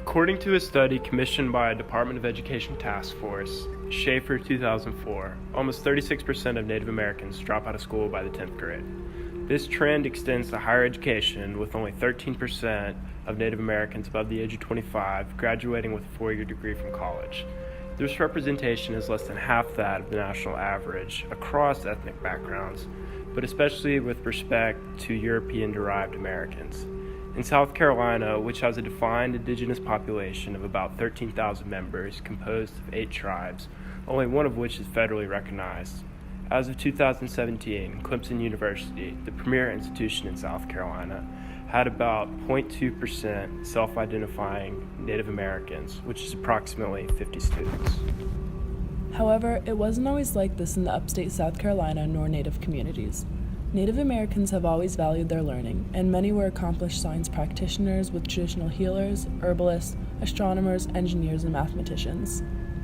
According to a study commissioned by a Department of Education task force, Schaefer 2004, almost 36% of Native Americans drop out of school by the 10th grade. This trend extends to higher education, with only 13% of Native Americans above the age of 25 graduating with a 4-year degree from college. This representation is less than half that of the national average across ethnic backgrounds, but especially with respect to European-derived Americans. In South Carolina, which has a defined indigenous population of about 13,000 members composed of 8 tribes, only one of which is federally recognized. As of 2017, Clemson University, the premier institution in South Carolina, had about 0.2% self-identifying Native Americans, which is approximately 50 students. However, it wasn't always like this in the upstate South Carolina nor Native communities. Native Americans have always valued their learning, and many were accomplished science practitioners with traditional healers, herbalists, astronomers, engineers, and mathematicians.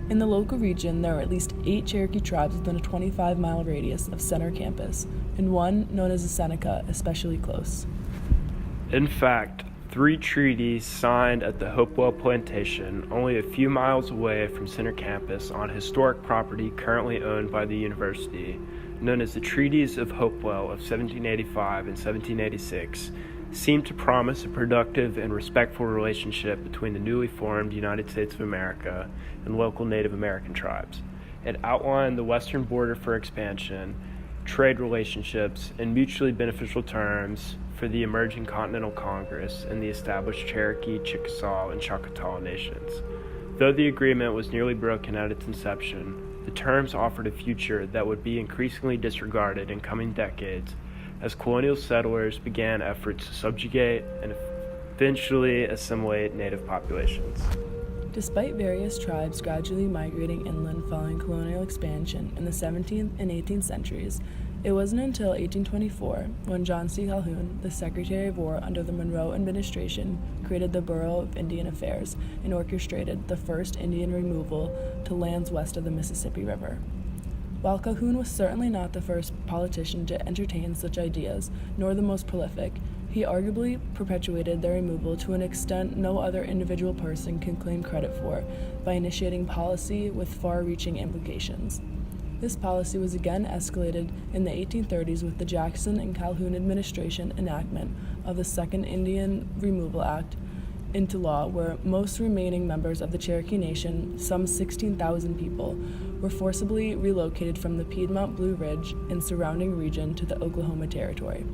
In the local region, there are at least 8 Cherokee tribes within a 25-mile radius of Center Campus, and one, known as the Seneca, especially close. In fact, 3 treaties signed at the Hopewell Plantation, only a few miles away from Center Campus on historic property currently owned by the university, known as the Treaties of Hopewell of 1785 and 1786, seemed to promise a productive and respectful relationship between the newly formed United States of America and local Native American tribes. It outlined the western border for expansion, trade relationships, and mutually beneficial terms for the emerging Continental Congress and the established Cherokee, Chickasaw, and Choctaw nations. Though the agreement was nearly broken at its inception, the terms offered a future that would be increasingly disregarded in coming decades as colonial settlers began efforts to subjugate and eventually assimilate native populations. Despite various tribes gradually migrating inland following colonial expansion in the 17th and 18th centuries, it wasn't until 1824 when John C. Calhoun, the Secretary of War under the Monroe administration, created the Bureau of Indian Affairs and orchestrated the first Indian removal to lands west of the Mississippi River. While Calhoun was certainly not the first politician to entertain such ideas, nor the most prolific, he arguably perpetuated their removal to an extent no other individual person can claim credit for by initiating policy with far-reaching implications. This policy was again escalated in the 1830s with the Jackson and Calhoun administration enactment of the Second Indian Removal Act into law, where most remaining members of the Cherokee Nation, some 16,000 people, were forcibly relocated from the Piedmont Blue Ridge and surrounding region to the Oklahoma Territory.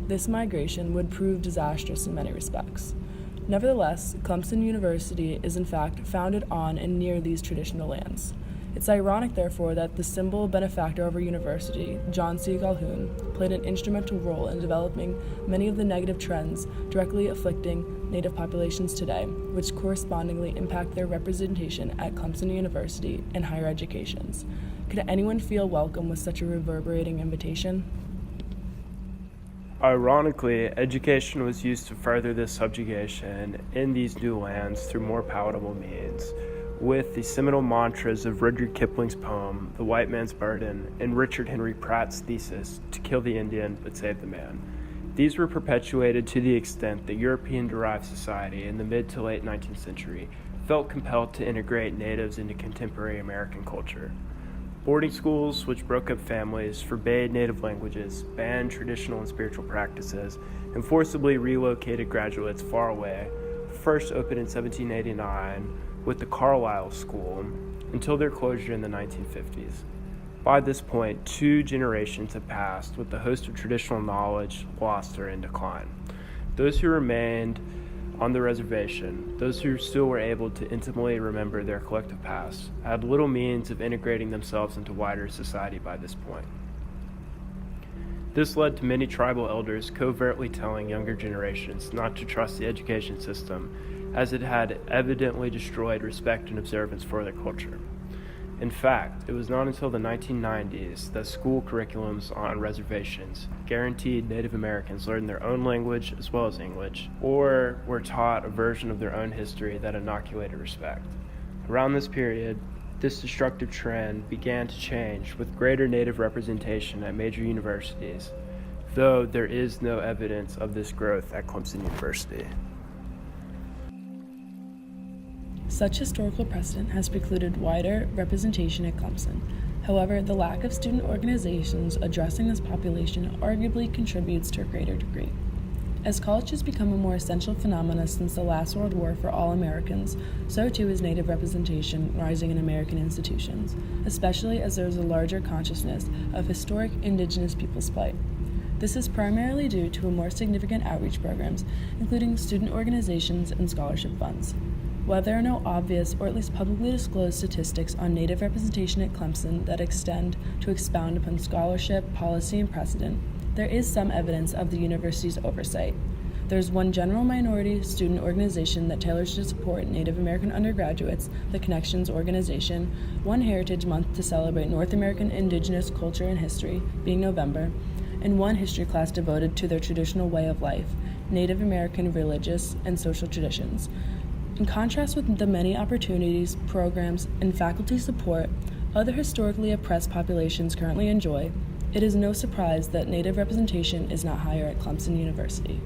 This migration would prove disastrous in many respects. Nevertheless, Clemson University is in fact founded on and near these traditional lands. It's ironic, therefore, that the symbol benefactor of our university, John C. Calhoun, played an instrumental role in developing many of the negative trends directly afflicting Native populations today, which correspondingly impact their representation at Clemson University and higher educations. Could anyone feel welcome with such a reverberating invitation? Ironically, education was used to further this subjugation in these new lands through more palatable means, with the seminal mantras of Rudyard Kipling's poem, The White Man's Burden, and Richard Henry Pratt's thesis, To Kill the Indian but Save the Man. These were perpetuated to the extent that European-derived society in the mid to late 19th century felt compelled to integrate natives into contemporary American culture. Boarding schools, which broke up families, forbade native languages, banned traditional and spiritual practices, and forcibly relocated graduates far away, first opened in 1789 with the Carlisle School until their closure in the 1950s. By this point, 2 generations have passed with the host of traditional knowledge lost or in decline. Those who remained on the reservation, those who still were able to intimately remember their collective past, had little means of integrating themselves into wider society by this point. This led to many tribal elders covertly telling younger generations not to trust the education system, as it had evidently destroyed respect and observance for their culture. In fact, it was not until the 1990s that school curriculums on reservations guaranteed Native Americans learned their own language as well as English, or were taught a version of their own history that inoculated respect. Around this period, this destructive trend began to change with greater Native representation at major universities, though there is no evidence of this growth at Clemson University. Such historical precedent has precluded wider representation at Clemson. However, the lack of student organizations addressing this population arguably contributes to a greater degree. As college has become a more essential phenomenon since the last World War for all Americans, so too is Native representation rising in American institutions, especially as there is a larger consciousness of historic Indigenous peoples' plight. This is primarily due to a more significant outreach programs, including student organizations and scholarship funds. While there are no obvious or at least publicly disclosed statistics on Native representation at Clemson that extend to expound upon scholarship, policy, and precedent, there is some evidence of the university's oversight. There's one general minority student organization that tailors to support Native American undergraduates, the Connections Organization, one Heritage Month to celebrate North American Indigenous culture and history, being November, and one history class devoted to their traditional way of life, Native American religious and social traditions. In contrast with the many opportunities, programs, and faculty support other historically oppressed populations currently enjoy, it is no surprise that Native representation is not higher at Clemson University.